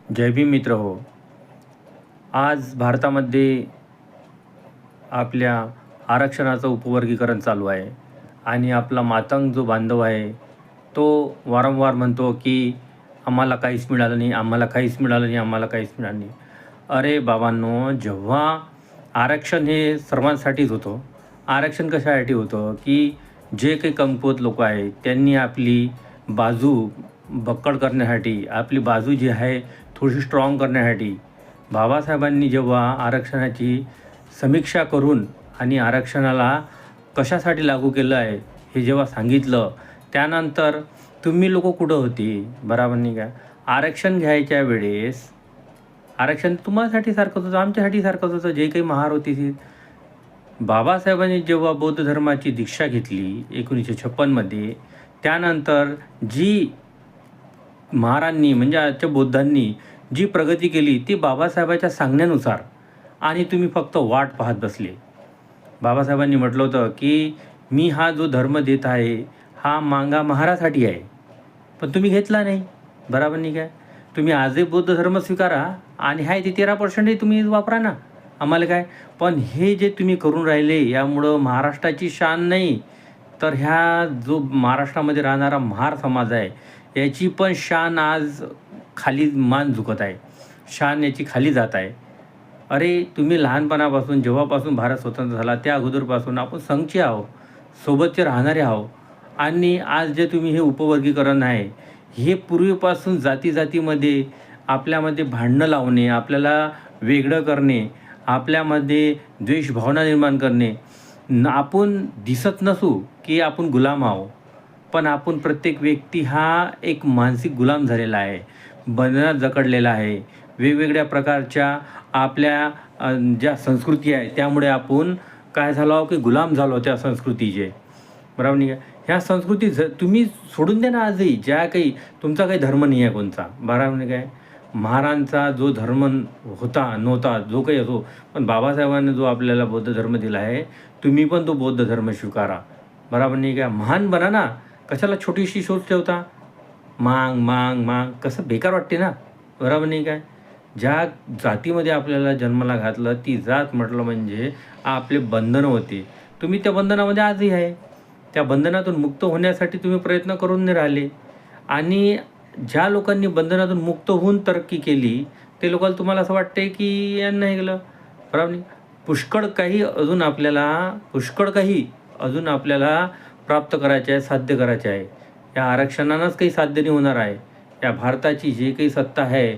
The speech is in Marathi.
जय भीम मित्र हो. आज भारतामध्ये आपल्या आरक्षणाचं उपवर्गीकरण चालू आहे आणि आपला मातंग जो बांधव आहे तो वारंवार म्हणतो की आम्हाला काहीच मिळालं नाही, आम्हाला काहीच मिळालं नाही, आम्हाला काहीच मिळालं नाही. अरे बाबांनो, जेव्हा आरक्षण हे सर्वांसाठीच होतं. आरक्षण कशासाठी होतं की जे काही कमकुवत लोक आहेत त्यांनी आपली बाजू बक्कळ करण्यासाठी, आपली बाजू जी आहे थोडीशी स्ट्रॉंग करण्यासाठी बाबासाहेबांनी जेव्हा आरक्षणाची समीक्षा करून आणि आरक्षणाला कशासाठी लागू केलं आहे हे जेव्हा सांगितलं, त्यानंतर तुम्ही लोक कुठं होती? बरोबर नाही का? आरक्षण घ्यायच्या वेळेस आरक्षण तुम्हासाठी सारखंच होतं, आमच्यासाठी सारखंच होतं. जे काही महार होती ती बाबासाहेबांनी जेव्हा बौद्ध धर्माची दीक्षा घेतली 1956मध्ये, त्यानंतर जी महारांनी म्हणजे आजच्या बौद्धांनी जी प्रगती केली ती बाबासाहेबाच्या सांगण्यानुसार, आणि तुम्ही फक्त वाट पाहत बसले. बाबासाहेबांनी म्हटलं होतं की मी हा जो धर्म देत आहे हा मांगा महारासाठी आहे, पण तुम्ही घेतला नाही. बरोबर नाही काय? तुम्ही आजही बौद्ध धर्म स्वीकारा आणि आहे ते 13% तुम्ही वापरा ना, आम्हाला काय. पण हे जे तुम्ही करून राहिले यामुळं महाराष्ट्राची शान नाही, तर ह्या जो महाराष्ट्रामध्ये राहणारा महार समाज आहे याची पण शान आज खाली मान झुकत आहे, शान याची खाली जात आहे. अरे तुम्ही लहानपणापासून जेव्हापासून भारत स्वतंत्र झाला त्या अगोदरपासून आपण संघचे आहो, सोबतचे राहणारे आहो. आणि आज जे तुम्ही हे उपवर्गीकरण आहे हे पूर्वीपासून जाती जातीमध्ये आपल्यामध्ये भांडणं लावणे, आपल्याला वेगळं करणे, आपल्यामध्ये द्वेषभावना निर्माण करणे. आपण दिसत नसू की आपण गुलाम आहो, पण आपण प्रत्येक व्यक्ती हा एक मानसिक गुलाम झालेला आहे, बंधनात जकडलेला आहे. वेगवेगळ्या प्रकारच्या आपल्या ज्या संस्कृती आहे त्यामुळे आपण काय झालो आहो की गुलाम झालो त्या संस्कृतीचे. बरोबर नाही का? ह्या संस्कृती तुम्ही सोडून द्या ना. आजही ज्या काही तुमचा काही धर्म नाही आहे कोणता, बरोबर नाही काय, महारांचा जो धर्म होता नव्हता जो काही असो, पण बाबासाहेबांनी जो आपल्याला बौद्ध धर्म दिला आहे तुम्ही पण तो बौद्ध धर्म स्वीकारा. बरोबर नाही काय? महान बना ना. कशाला छोटीशी सोच ठेवता? मांग मांग मांग कसं बेकार वाटते ना. बरोबर नाही काय? ज्या जातीमध्ये आपल्याला जन्माला घातलं ती जात म्हटलं म्हणजे आपले बंधनं होते. तुम्ही त्या बंधनामध्ये आजही आहे. त्या बंधनातून मुक्त होण्यासाठी तुम्ही प्रयत्न करून नाही राहिले. आणि ज्या लोकांनी बंधनातून मुक्त होऊन तरक्की केली ते लोकांना तुम्हाला असं वाटते की यांना हे गेलं. बरोबर नाही? पुष्कळ काही अजून आपल्याला प्राप्त करायचे आहे, साध्य करायचे आहे. या आरक्षणानंच काही साध्य नाही होणार आहे. या भारताची जे काही सत्ता आहे